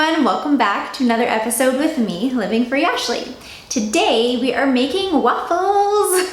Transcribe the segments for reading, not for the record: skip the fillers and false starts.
everyone, welcome back to another episode with me, Living Free Ashley. Today we are making waffles.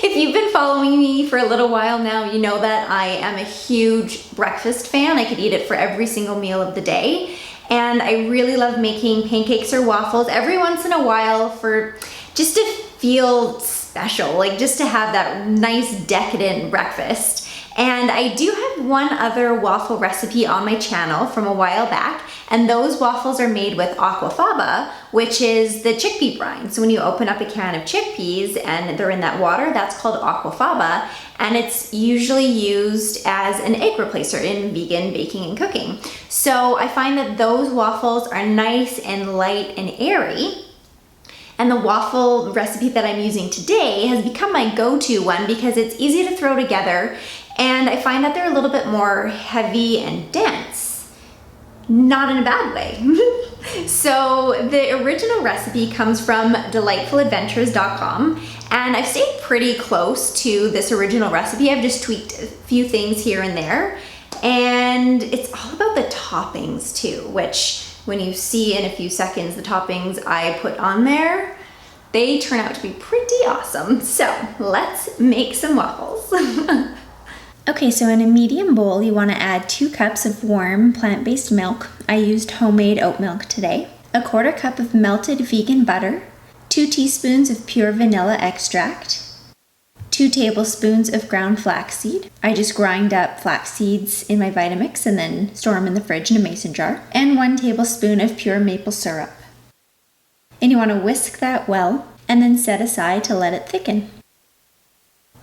If you've been following me for a little while now, you know that I am a huge breakfast fan. I could eat it for every single meal of the day. And I really love making pancakes or waffles every once in a while for just to feel special, like just to have that nice decadent breakfast. And I do have one other waffle recipe on my channel from a while back, and those waffles are made with aquafaba, which is the chickpea brine. So when you open up a can of chickpeas and they're in that water, that's called aquafaba, and it's usually used as an egg replacer in vegan baking and cooking. So I find that those waffles are nice and light and airy. And the waffle recipe that I'm using today has become my go-to one because it's easy to throw together, and I find that they're a little bit more heavy and dense. Not in a bad way. So the original recipe comes from delightfuladventures.com, and I've stayed pretty close to this original recipe. I've just tweaked a few things here and there, and it's all about the toppings too, which when you see in a few seconds the toppings I put on there, they turn out to be pretty awesome. So let's make some waffles. Okay, so in a medium bowl, you want to add 2 cups of warm plant-based milk. I used homemade oat milk today. A 1/4 cup of melted vegan butter, 2 teaspoons of pure vanilla extract, 2 tablespoons of ground flaxseed. I just grind up flax seeds in my Vitamix and then store them in the fridge in a mason jar, and 1 tablespoon of pure maple syrup. And you want to whisk that well and then set aside to let it thicken.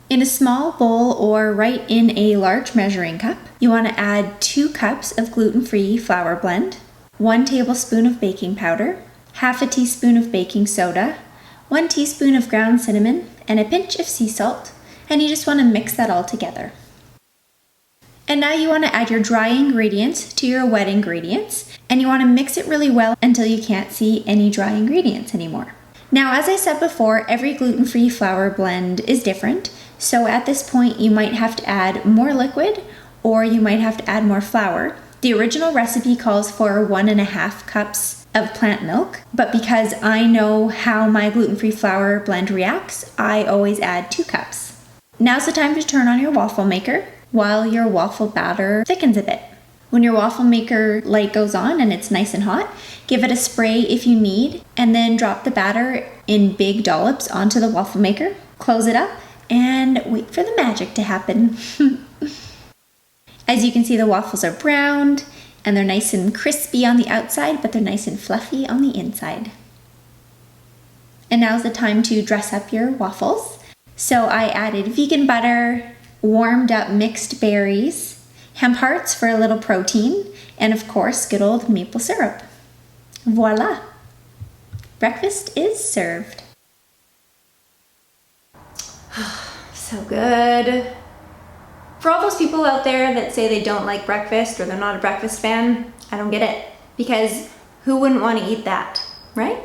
In a small bowl or right in a large measuring cup, you want to add 2 cups of gluten-free flour blend, 1 tablespoon of baking powder, 1/2 teaspoon of baking soda, 1 teaspoon of ground cinnamon, and a pinch of sea salt, and you just want to mix that all together. And now you want to add your dry ingredients to your wet ingredients, and you want to mix it really well until you can't see any dry ingredients anymore. Now, as I said before, every gluten-free flour blend is different, so at this point you might have to add more liquid or you might have to add more flour. The original recipe calls for 1.5 cups of plant milk, but because I know how my gluten-free flour blend reacts, I always add 2 cups. Now's the time to turn on your waffle maker while your waffle batter thickens a bit. When your waffle maker light goes on and it's nice and hot, give it a spray if you need, and then drop the batter in big dollops onto the waffle maker, close it up, and wait for the magic to happen. As you can see, the waffles are browned, and they're nice and crispy on the outside, but they're nice and fluffy on the inside. And now's the time to dress up your waffles. So I added vegan butter, warmed up mixed berries, hemp hearts for a little protein, and of course, good old maple syrup. Voila! Breakfast is served. So good. For all those people out there that say they don't like breakfast or they're not a breakfast fan, I don't get it. Because who wouldn't want to eat that, right?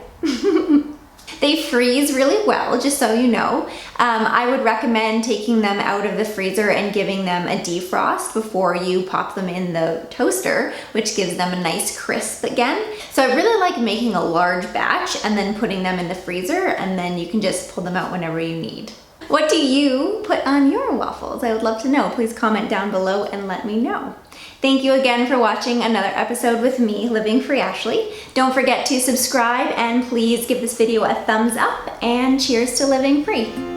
They freeze really well, just so you know. I would recommend taking them out of the freezer and giving them a defrost before you pop them in the toaster, which gives them a nice crisp again. So I really like making a large batch and then putting them in the freezer, and then you can just pull them out whenever you need. What do you put on your waffles? I would love to know. Please comment down below and let me know. Thank you again for watching another episode with me, Living Free Ashley. Don't forget to subscribe, and please give this video a thumbs up, and cheers to living free.